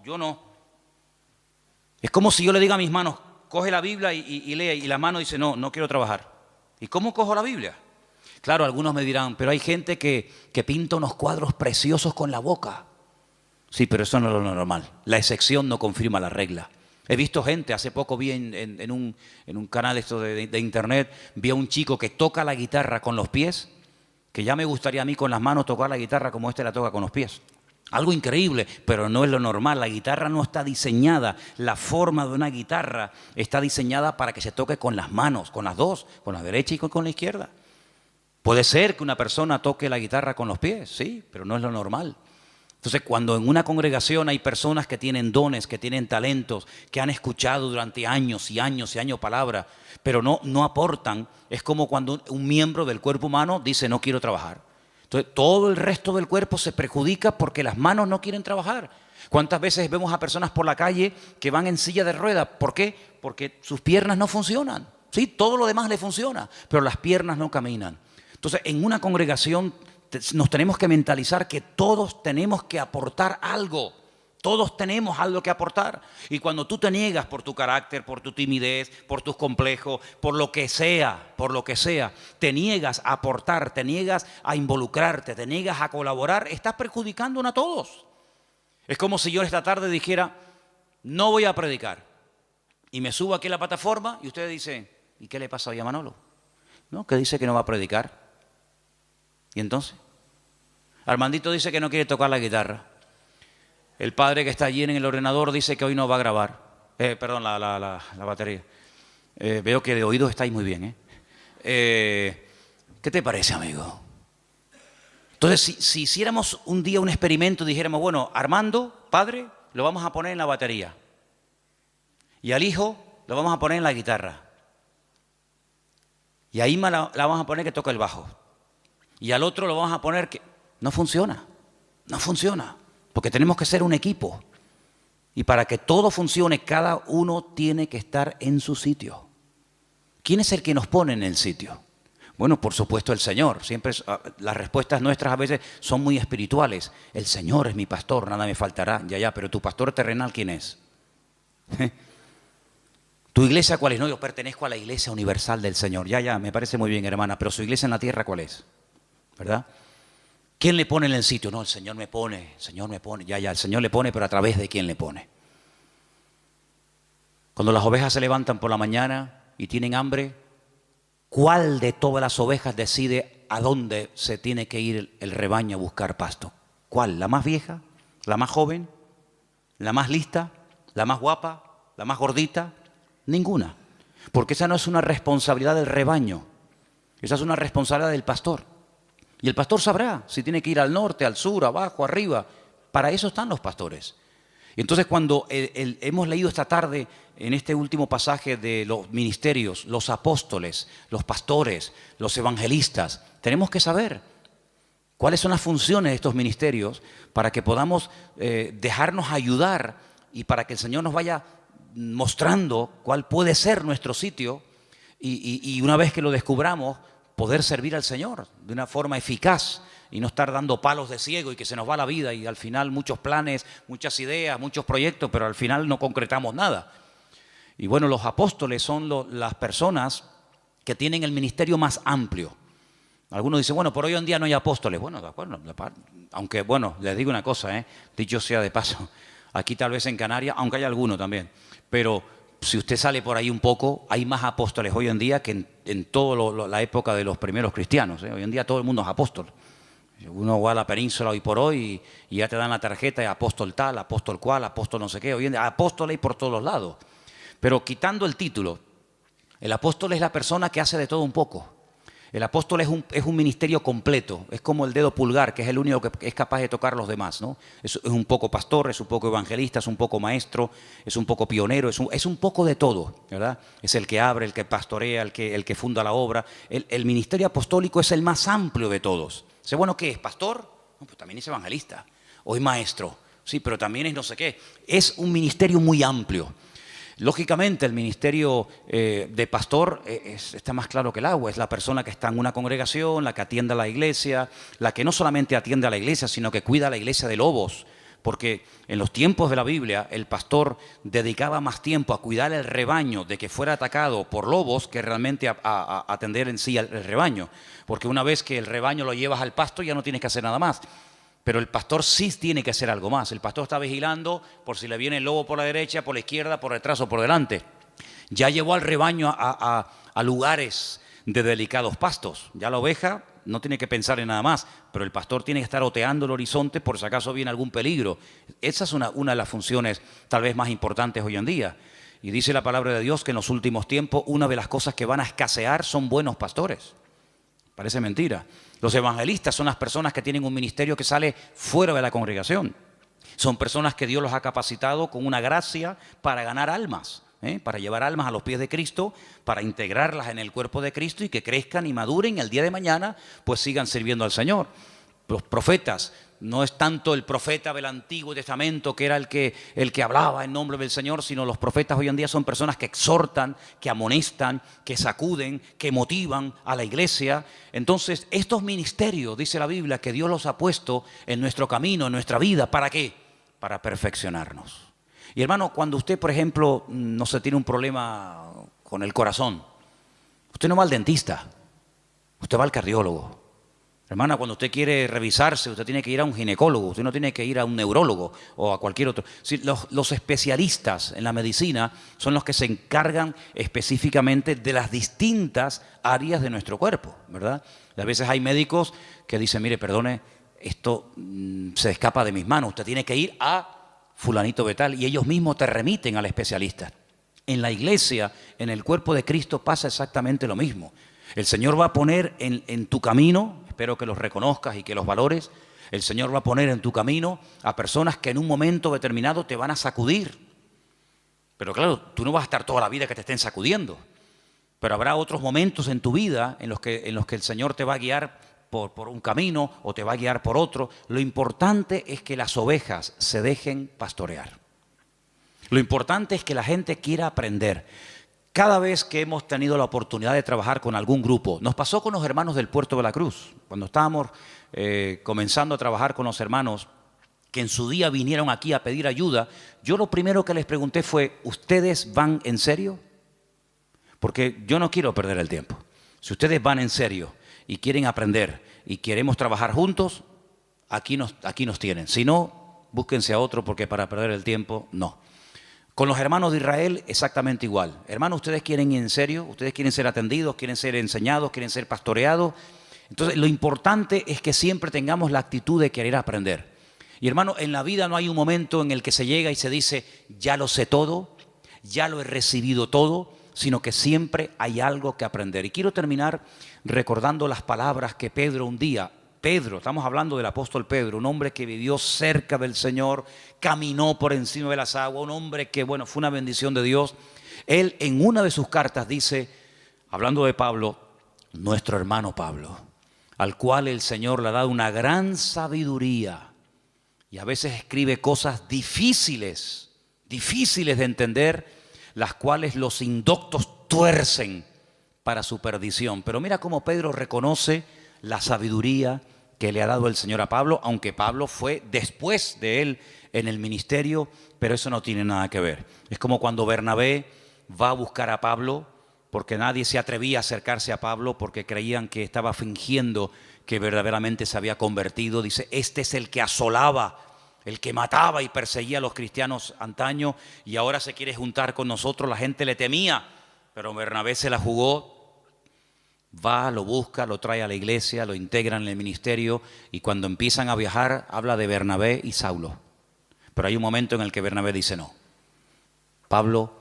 yo no? Es como si yo le diga a mis manos, coge la Biblia y lee, y la mano dice, no quiero trabajar. ¿Y cómo cojo la Biblia? Claro, algunos me dirán, pero hay gente que pinta unos cuadros preciosos con la boca. Sí, pero eso no es lo normal. La excepción no confirma la regla. He visto gente, hace poco vi en un canal esto de internet, vi a un chico que toca la guitarra con los pies, que ya me gustaría a mí con las manos tocar la guitarra como la toca con los pies. Algo increíble, pero no es lo normal. La guitarra no está diseñada, la forma de una guitarra está diseñada para que se toque con las manos, con las dos, con la derecha y con la izquierda. Puede ser que una persona toque la guitarra con los pies, sí, pero no es lo normal. Entonces, cuando en una congregación hay personas que tienen dones, que tienen talentos, que han escuchado durante años y años y años palabra, pero no aportan, es como cuando un miembro del cuerpo humano dice no quiero trabajar. Entonces, todo el resto del cuerpo se perjudica porque las manos no quieren trabajar. ¿Cuántas veces vemos a personas por la calle que van en silla de ruedas? ¿Por qué? Porque sus piernas no funcionan. Sí, todo lo demás le funciona, pero las piernas no caminan. Entonces, en una congregación nos tenemos que mentalizar que todos tenemos que aportar algo. Todos tenemos algo que aportar. Y cuando tú te niegas por tu carácter, por tu timidez, por tus complejos, por lo que sea, te niegas a aportar, te niegas a involucrarte, te niegas a colaborar, estás perjudicándonos a todos. Es como si yo esta tarde dijera, no voy a predicar. Y me subo aquí a la plataforma y ustedes dicen, ¿y qué le pasa hoy a Manolo? ¿No? Que dice que no va a predicar. ¿Y entonces? Armandito dice que no quiere tocar la guitarra. El padre que está allí en el ordenador dice que hoy no va a grabar. La batería. Veo que de oídos estáis muy bien. ¿Qué te parece, amigo? Entonces, si hiciéramos un día un experimento y dijéramos, bueno, Armando, padre, lo vamos a poner en la batería. Y al hijo lo vamos a poner en la guitarra. Y a Ima la vamos a poner que toca el bajo. Y al otro lo vamos a poner que... No funciona. Porque tenemos que ser un equipo. Y para que todo funcione, cada uno tiene que estar en su sitio. ¿Quién es el que nos pone en el sitio? Bueno, por supuesto el Señor. Siempre las respuestas nuestras a veces son muy espirituales. El Señor es mi pastor, nada me faltará. Ya, pero tu pastor terrenal, ¿quién es? ¿Tu iglesia cuál es? No, yo pertenezco a la iglesia universal del Señor. Ya, me parece muy bien, hermana, pero su iglesia en la tierra, ¿cuál es? ¿Verdad? ¿Quién le pone en el sitio? No, el Señor me pone, el Señor me pone. Ya, el Señor le pone, pero ¿a través de quién le pone? Cuando las ovejas se levantan por la mañana y tienen hambre, ¿cuál de todas las ovejas decide a dónde se tiene que ir el rebaño a buscar pasto? ¿Cuál? ¿La más vieja? ¿La más joven? ¿La más lista? ¿La más guapa? ¿La más gordita? Ninguna. Porque esa no es una responsabilidad del rebaño. Esa es una responsabilidad del pastor. Y el pastor sabrá si tiene que ir al norte, al sur, abajo, arriba. Para eso están los pastores. Y entonces cuando hemos leído esta tarde en este último pasaje de los ministerios, los apóstoles, los pastores, los evangelistas, tenemos que saber cuáles son las funciones de estos ministerios para que podamos dejarnos ayudar y para que el Señor nos vaya mostrando cuál puede ser nuestro sitio y una vez que lo descubramos, poder servir al Señor de una forma eficaz y no estar dando palos de ciego y que se nos va la vida y al final muchos planes, muchas ideas, muchos proyectos, pero al final no concretamos nada. Y bueno, los apóstoles son las personas que tienen el ministerio más amplio. Algunos dicen, bueno, por hoy en día no hay apóstoles. Bueno, de acuerdo, aunque bueno, les digo una cosa, dicho sea de paso, aquí tal vez en Canarias, aunque hay alguno también, pero si usted sale por ahí un poco, hay más apóstoles hoy en día que en toda la época de los primeros cristianos. Hoy en día todo el mundo es apóstol. Uno va a la península hoy por hoy y ya te dan la tarjeta de apóstol tal, apóstol cual, apóstol no sé qué. Hoy en día apóstol hay por todos lados. Pero quitando el título, el apóstol es la persona que hace de todo un poco. El apóstol es un ministerio completo, es como el dedo pulgar, que es el único que es capaz de tocar a los demás, ¿no? Es un poco pastor, es un poco evangelista, es un poco maestro, es un poco pionero, es un poco de todo, ¿verdad? Es el que abre, el que pastorea, el que funda la obra. El ministerio apostólico es el más amplio de todos. ¿Sé bueno qué es? ¿Pastor? No, pues también es evangelista. O es maestro, sí, pero también es no sé qué. Es un ministerio muy amplio. Lógicamente el ministerio de pastor está más claro que el agua, es la persona que está en una congregación, la que atiende a la iglesia, la que no solamente atiende a la iglesia, sino que cuida a la iglesia de lobos, porque en los tiempos de la Biblia el pastor dedicaba más tiempo a cuidar el rebaño de que fuera atacado por lobos que realmente a atender en sí al rebaño, porque una vez que el rebaño lo llevas al pasto ya no tienes que hacer nada más. Pero el pastor sí tiene que hacer algo más. El pastor está vigilando por si le viene el lobo por la derecha, por la izquierda, por detrás o por delante. Ya llevó al rebaño a lugares de delicados pastos. Ya la oveja no tiene que pensar en nada más, pero el pastor tiene que estar oteando el horizonte por si acaso viene algún peligro. Esa es una de las funciones tal vez más importantes hoy en día. Y dice la palabra de Dios que en los últimos tiempos una de las cosas que van a escasear son buenos pastores. Parece mentira. Los evangelistas son las personas que tienen un ministerio que sale fuera de la congregación. Son personas que Dios los ha capacitado con una gracia para ganar almas, para llevar almas a los pies de Cristo, para integrarlas en el cuerpo de Cristo y que crezcan y maduren y el día de mañana pues sigan sirviendo al Señor. Los profetas, no es tanto el profeta del Antiguo Testamento que era el que hablaba en nombre del Señor, sino los profetas hoy en día son personas que exhortan, que amonestan, que sacuden, que motivan a la iglesia. Entonces, estos ministerios, dice la Biblia, que Dios los ha puesto en nuestro camino, en nuestra vida, ¿para qué? Para perfeccionarnos. Y hermano, cuando usted, por ejemplo, no se tiene un problema con el corazón, usted no va al dentista, usted va al cardiólogo. Hermana, cuando usted quiere revisarse, usted tiene que ir a un ginecólogo, usted no tiene que ir a un neurólogo o a cualquier otro. Sí, los especialistas en la medicina son los que se encargan específicamente de las distintas áreas de nuestro cuerpo, ¿verdad? A veces hay médicos que dicen, mire, perdone, esto se escapa de mis manos, usted tiene que ir a fulanito de tal, y ellos mismos te remiten al especialista. En la iglesia, en el cuerpo de Cristo pasa exactamente lo mismo. El Señor va a poner en tu camino, espero que los reconozcas y que los valores, el Señor va a poner en tu camino a personas que en un momento determinado te van a sacudir. Pero claro, tú no vas a estar toda la vida que te estén sacudiendo, pero habrá otros momentos en tu vida en los que el Señor te va a guiar por un camino o te va a guiar por otro. Lo importante es que las ovejas se dejen pastorear. Lo importante es que la gente quiera aprender. cada vez que hemos tenido la oportunidad de trabajar con algún grupo, nos pasó con los hermanos del Puerto de la Cruz, cuando estábamos comenzando a trabajar con los hermanos que en su día vinieron aquí a pedir ayuda, yo lo primero que les pregunté fue, ¿ustedes van en serio? Porque yo no quiero perder el tiempo. Si ustedes van en serio y quieren aprender y queremos trabajar juntos, aquí nos tienen. Si no, búsquense a otro, porque para perder el tiempo, no. Con los hermanos de Israel, exactamente igual. Hermanos, ¿ustedes quieren ir en serio? ¿Ustedes quieren ser atendidos? ¿Quieren ser enseñados? ¿Quieren ser pastoreados? Entonces, lo importante es que siempre tengamos la actitud de querer aprender. Y hermano, en la vida no hay un momento en el que se llega y se dice, ya lo sé todo, ya lo he recibido todo, sino que siempre hay algo que aprender. Y quiero terminar recordando las palabras que Pedro un día, estamos hablando del apóstol Pedro, un hombre que vivió cerca del Señor, caminó por encima de las aguas, un hombre que, bueno, fue una bendición de Dios. Él en una de sus cartas dice, hablando de Pablo, nuestro hermano Pablo, al cual el Señor le ha dado una gran sabiduría, y a veces escribe cosas difíciles de entender, las cuales los indoctos tuercen para su perdición. Pero mira cómo Pedro reconoce la sabiduría que le ha dado el Señor a Pablo, aunque Pablo fue después de él en el ministerio, pero eso no tiene nada que ver. Es como cuando Bernabé va a buscar a Pablo, porque nadie se atrevía a acercarse a Pablo porque creían que estaba fingiendo que verdaderamente se había convertido. Dice, este es el que asolaba, el que mataba y perseguía a los cristianos antaño, y ahora se quiere juntar con nosotros. La gente le temía, pero Bernabé se la jugó, va, lo busca, lo trae a la iglesia, lo integran en el ministerio, y cuando empiezan a viajar habla de Bernabé y Saulo. Pero hay un momento en el que Bernabé dice no, Pablo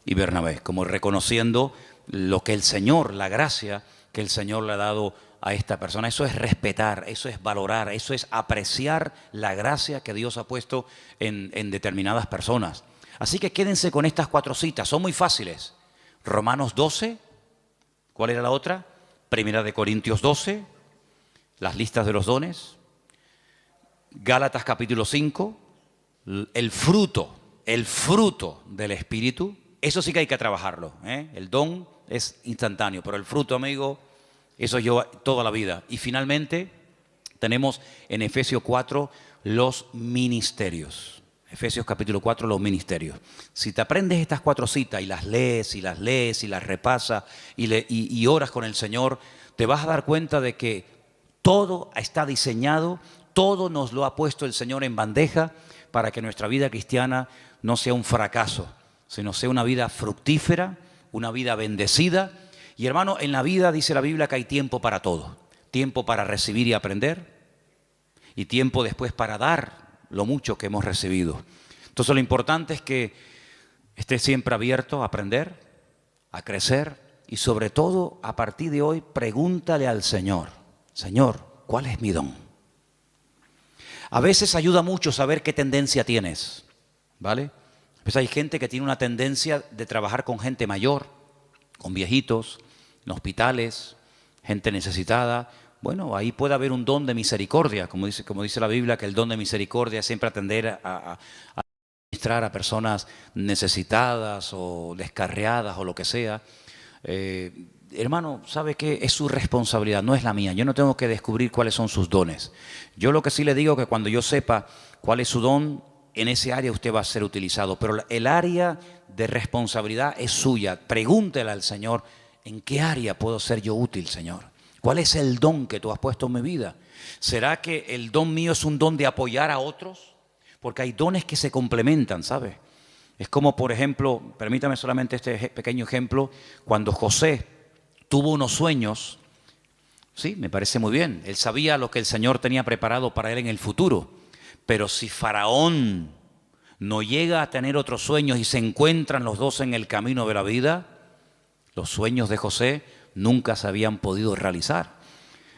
y Bernabé, como reconociendo lo que el Señor, la gracia que el Señor le ha dado a esta persona. Eso es respetar, eso es valorar, eso es apreciar la gracia que Dios ha puesto en determinadas personas. Así que quédense con estas 4 citas, son muy fáciles. Romanos 12, ¿cuál era la otra? Primera de Corintios 12, las listas de los dones. Gálatas capítulo 5, el fruto del Espíritu. Eso sí que hay que trabajarlo, ¿eh? El don es instantáneo, pero el fruto, amigo, eso lleva toda la vida. Y finalmente tenemos en Efesios 4 los ministerios. Efesios capítulo 4, los ministerios. Si te aprendes estas 4 citas y las lees y las repasas y oras con el Señor, te vas a dar cuenta de que todo está diseñado, todo nos lo ha puesto el Señor en bandeja para que nuestra vida cristiana no sea un fracaso, sino sea una vida fructífera, una vida bendecida. Y hermano, en la vida dice la Biblia que hay tiempo para todo. Tiempo para recibir y aprender, y tiempo después para dar lo mucho que hemos recibido. Entonces lo importante es que estés siempre abierto a aprender, a crecer, y sobre todo a partir de hoy pregúntale al Señor, Señor, ¿cuál es mi don? A veces ayuda mucho saber qué tendencia tienes, ¿vale? Pues hay gente que tiene una tendencia de trabajar con gente mayor, con viejitos, en hospitales, gente necesitada. Bueno, ahí puede haber un don de misericordia, como dice la Biblia, que el don de misericordia es siempre atender a administrar a personas necesitadas o descarriadas o lo que sea. Hermano, ¿sabe qué? Es su responsabilidad, no es la mía. Yo no tengo que descubrir cuáles son sus dones. Yo lo que sí le digo es que cuando yo sepa cuál es su don, en ese área usted va a ser utilizado. Pero el área de responsabilidad es suya. Pregúntele al Señor, ¿en qué área puedo ser yo útil, Señor? ¿Cuál es el don que tú has puesto en mi vida? ¿Será que el don mío es un don de apoyar a otros? Porque hay dones que se complementan, ¿sabe? Es como, por ejemplo, permítame solamente este pequeño ejemplo, cuando José tuvo unos sueños, sí, me parece muy bien, él sabía lo que el Señor tenía preparado para él en el futuro, pero si Faraón no llega a tener otros sueños y se encuentran los dos en el camino de la vida, los sueños de José nunca se habían podido realizar.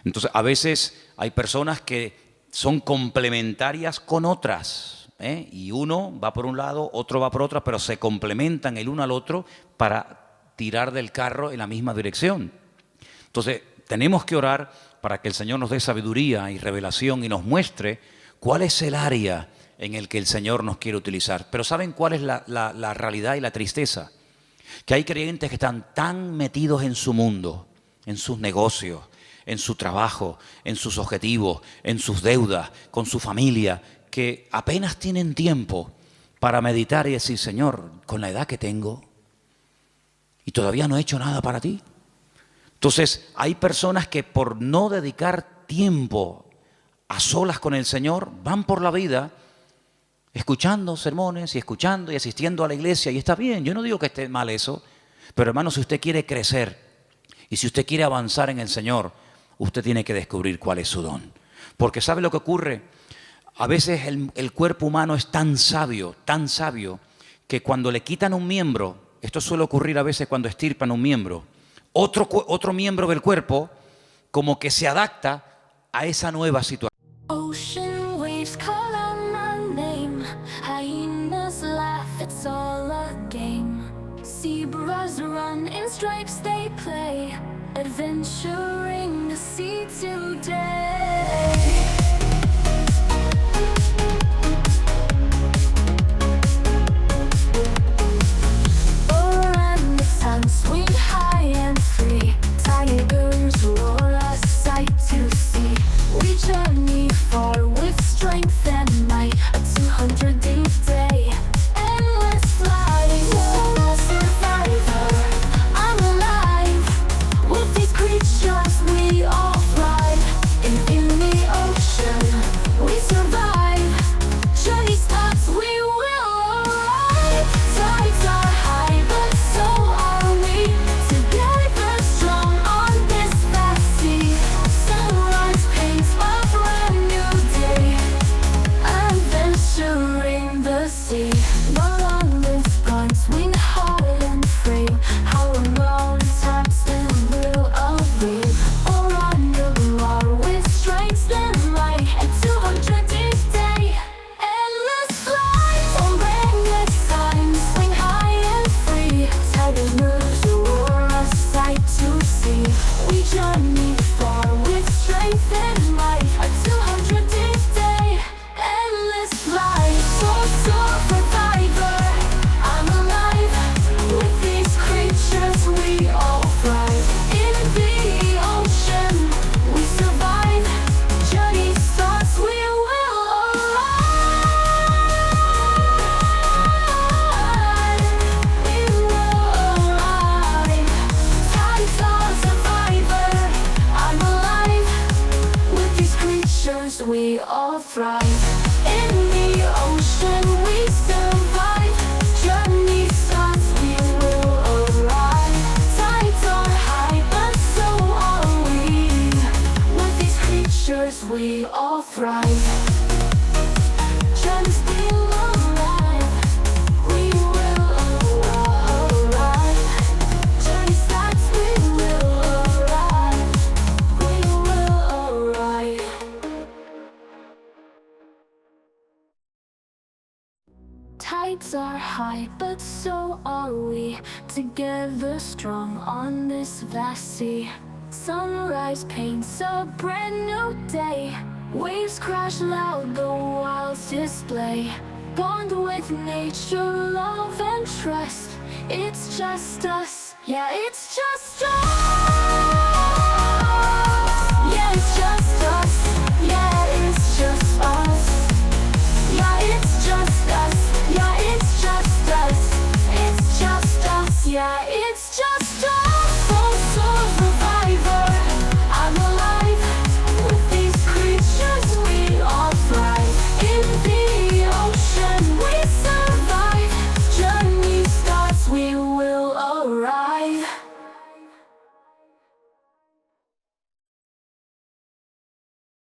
Entonces, a veces hay personas que son complementarias con otras, ¿eh? Y uno va por un lado, otro va por otro, pero se complementan el uno al otro para tirar del carro en la misma dirección. Entonces, tenemos que orar para que el Señor nos dé sabiduría y revelación y nos muestre cuál es el área en el que el Señor nos quiere utilizar. Pero ¿saben cuál es la realidad y la tristeza? Que hay creyentes que están tan metidos en su mundo, en sus negocios, en su trabajo, en sus objetivos, en sus deudas, con su familia, que apenas tienen tiempo para meditar y decir, Señor, con la edad que tengo y todavía no he hecho nada para ti. Entonces, hay personas que por no dedicar tiempo a solas con el Señor, van por la vida escuchando sermones y escuchando y asistiendo a la iglesia, y está bien, yo no digo que esté mal eso, pero hermano, si usted quiere crecer y si usted quiere avanzar en el Señor, usted tiene que descubrir cuál es su don. Porque ¿sabe lo que ocurre? A veces el cuerpo humano es tan sabio, que cuando le quitan un miembro, esto suele ocurrir a veces cuando extirpan un miembro, otro miembro del cuerpo como que se adapta a esa nueva situación. Ocean waves call out my name. Hyenas laugh, it's all a game. Zebras run in stripes they play, adventuring the sea today. Orangutans swing high and free. Tigers roar, a sight to see. We journey far with strength and might, a 200-day day. Endless flight, a survivor. I'm alive. With these creatures we all thrive. In the ocean we survive. Journey starts, we will arrive. Tides are high, but so are we. Together strong on this vast sea. Sunrise paints a brand new day, adventuring the sea. No longer gone, swing high and free. How long time still will agree. Or on your bar with strength and might, and 200-day day. Endless flight, orangutan swing high and free. Tigers roar, a sight to see. We journey far with strength and might, a 200-day day. Endless flight, soar survivor. I'm alive. With these creatures we all thrive. In the ocean we survive. Journey starts, we will arrive. We will arrive. Tides are survivor. I'm alive. With these creatures we all thrive. In the ocean we survive. Journey starts, we will arrive. Tides are high, but so are we. With these creatures we all thrive. Journey still alive. We will arrive. Journey starts, we will arrive. We will arrive. Tides are high, but so are we. Together strong on this vast sea. Sunrise paints a brand new day. Waves crash loud, the wilds display. Bond with nature, love and trust. It's just us, yeah, it's just us. Yeah, it's just us. Yeah, it's just us. Yeah, it's just us. Yeah, it's just us. It's just us. Yeah, it's just us.